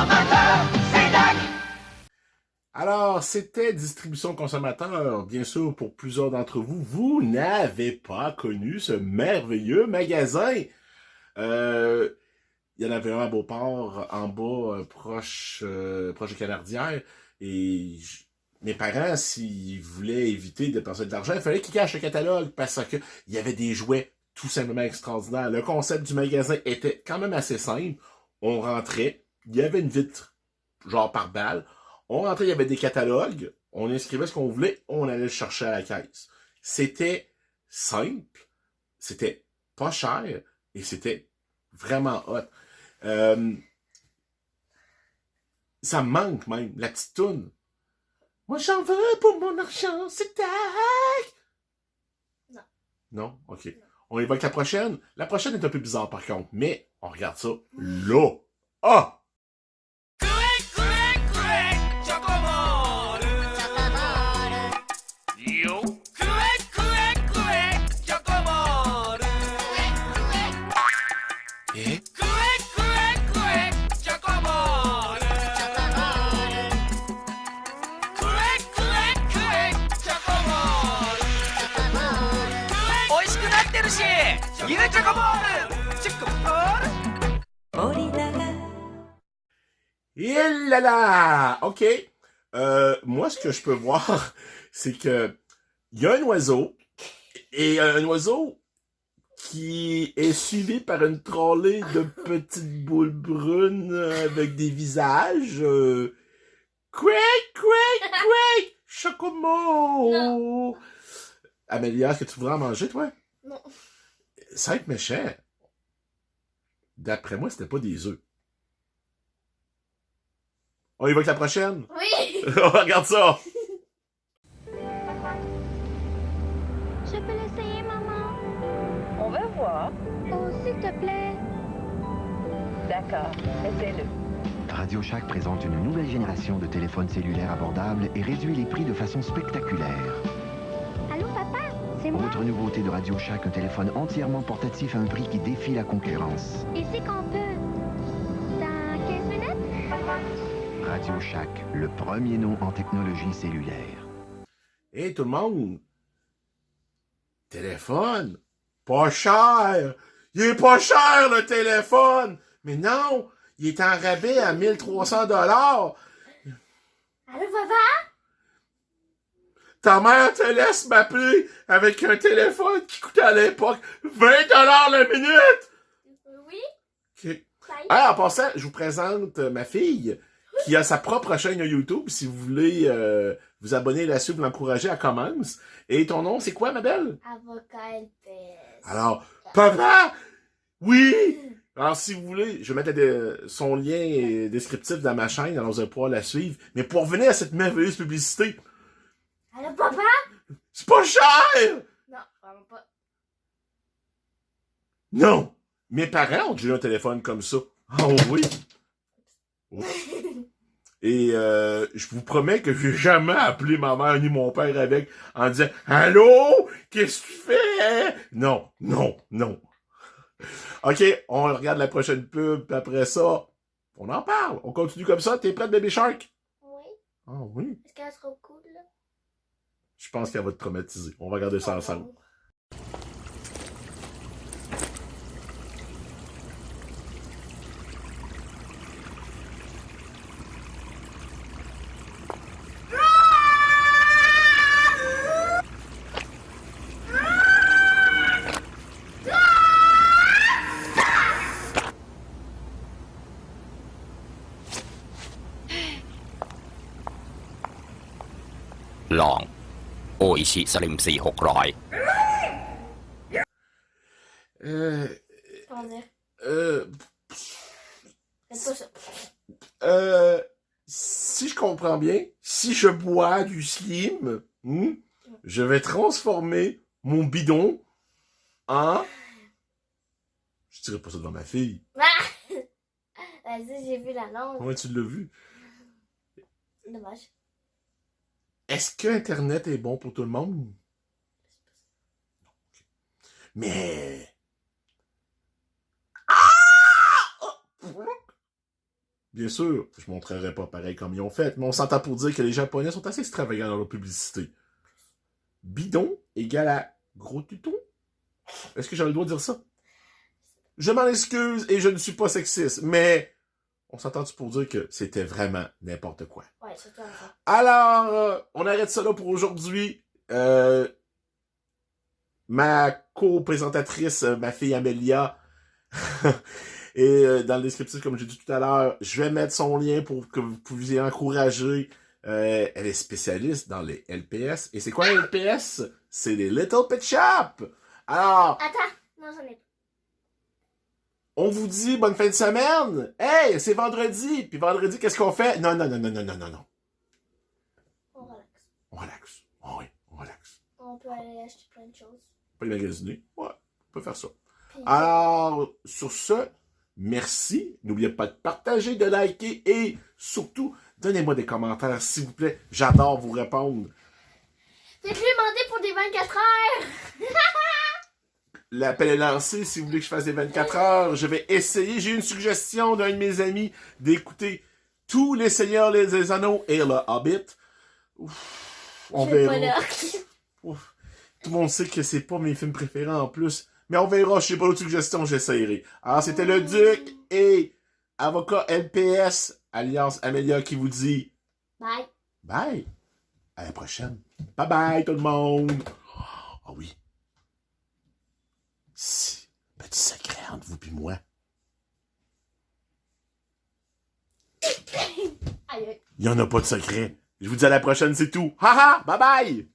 consommateur, c'est DAC. Alors, c'était Distribution Consommateur. Bien sûr, pour plusieurs d'entre vous, vous n'avez pas connu ce merveilleux magasin. Il y en avait un à Beauport, en bas, proche de Canardière. Et mes parents, s'ils voulaient éviter de dépenser de l'argent, il fallait qu'ils cachent le catalogue parce que il y avait des jouets tout simplement extraordinaires. Le concept du magasin était quand même assez simple. On rentrait, il y avait une vitre, genre par balle. On rentrait, il y avait des catalogues, on inscrivait ce qu'on voulait, on allait le chercher à la caisse. C'était simple, c'était pas cher, et c'était vraiment hot. Ça me manque même, la petite toune. Moi j'en veux pour mon argent, c'est tac! Non. Non? Ok. On évoque la prochaine. La prochaine est un peu bizarre par contre, mais on regarde ça là. Ah! Il là là! OK. Moi, ce que je peux voir, c'est que il y a un oiseau, et un oiseau qui est suivi par une trolley de petites boules brunes avec des visages. Quack, quack, quack! Chocomo! Amélia, est-ce que tu voudrais en manger, toi? Non. Simple mais cher. D'après moi, c'était pas des œufs. On évoque la prochaine? Oui. On regarde ça! Je peux l'essayer, maman? On va voir. Oh, s'il te plaît. D'accord, essaie-le. Radio Shack présente une nouvelle génération de téléphones cellulaires abordables et réduit les prix de façon spectaculaire. Allô, papa? C'est moi. Autre nouveauté de Radio Shack, un téléphone entièrement portatif à un prix qui défie la concurrence. Et c'est qu'on peut. Dans 15 minutes? Radio Shack, le premier nom en technologie cellulaire. Hey, tout le monde! Téléphone! Pas cher! Il est pas cher, le téléphone! Mais non! Il est en rabais à 1300 $. Allô, papa? Ta mère te laisse m'appeler avec un téléphone qui coûtait à l'époque 20 $ la minute! Oui? Okay. Ça y est. Ah, en passant, je vous présente ma fille qui a sa propre chaîne YouTube. Si vous voulez vous abonner là-dessus, vous l'encourager, elle commence. Et ton nom, c'est quoi, ma belle? Avocat LPS. Alors, papa! Oui! Alors, si vous voulez, je vais mettre son lien descriptif dans ma chaîne, alors vous allez pouvoir la suivre. Mais pour revenir à cette merveilleuse publicité, Allô, papa? c'est pas cher! Non, vraiment pas. Non! Mes parents ont déjà eu un téléphone comme ça. Oh oui! Oh. Et je vous promets que je vais jamais appelé ma mère ni mon père avec en disant « Allô? Qu'est-ce que tu fais? » Non, non, non. OK, on regarde la prochaine pub, puis après ça, on en parle. On continue comme ça. T'es prête, Baby Shark? Oui. Ah oui. Est-ce qu'elle sera cool, là? Je pense qu'elle va te traumatiser. On va regarder ça ensemble. Long โออิชิสลิม4600 Comment dire? Faites pas ça. Si je comprends bien, si je bois du slim, je vais transformer mon bidon en... Je dirais pas ça devant ma fille. Vas-y, j'ai vu l'annonce. Comment tu l'as vu? Dommage. Est-ce que Internet est bon pour tout le monde? Mais... Bien sûr, je montrerai pas pareil comme ils ont fait, mais on s'entend pour dire que les Japonais sont assez extravagants dans leur publicité. Bidon égale à gros tuton? Est-ce que j'ai le droit de dire ça? Je m'en excuse et je ne suis pas sexiste, mais on s'entend pour dire que c'était vraiment n'importe quoi. Ouais, c'est toi, ça. Alors, on arrête ça là pour aujourd'hui. Ma co-présentatrice, ma fille Amélia, et dans le descriptif, comme j'ai dit tout à l'heure, je vais mettre son lien pour que vous puissiez encourager. Elle est spécialiste dans les LPS. Et c'est quoi les LPS? C'est les Little Pet Shop. Alors, Attends, non, j'en ai pas. on vous dit bonne fin de semaine. Hey, c'est vendredi. Puis vendredi, qu'est-ce qu'on fait? Non. On relaxe. On relaxe. Oh oui, on relaxe. On peut aller acheter plein de choses. Pas les magasiner. Ouais, on peut faire ça. Puis, Alors, sur ce, merci. N'oubliez pas de partager, de liker et surtout, donnez-moi des commentaires, s'il vous plaît. J'adore vous répondre. t'es plus demandé pour des 24 heures! L'appel est lancé. Si vous voulez que je fasse des 24 heures, je vais essayer. J'ai une suggestion d'un de mes amis d'écouter tous les Seigneurs des Anneaux et le Hobbit. Ouf, on Je vais verra. pas là. Ouf. Tout le monde sait que c'est pas mes films préférés en plus. Mais on verra, je sais pas d'autres suggestions, j'essayerai. Alors, c'était le Duc et avocat LPS, Alliance Amélia, qui vous dit Bye. bye. À la prochaine. Bye bye, tout le monde. Ah oui. Si, petit secret entre vous et moi. Aïe. Il y en a pas de secret. Je vous dis à la prochaine, c'est tout. Haha, bye bye.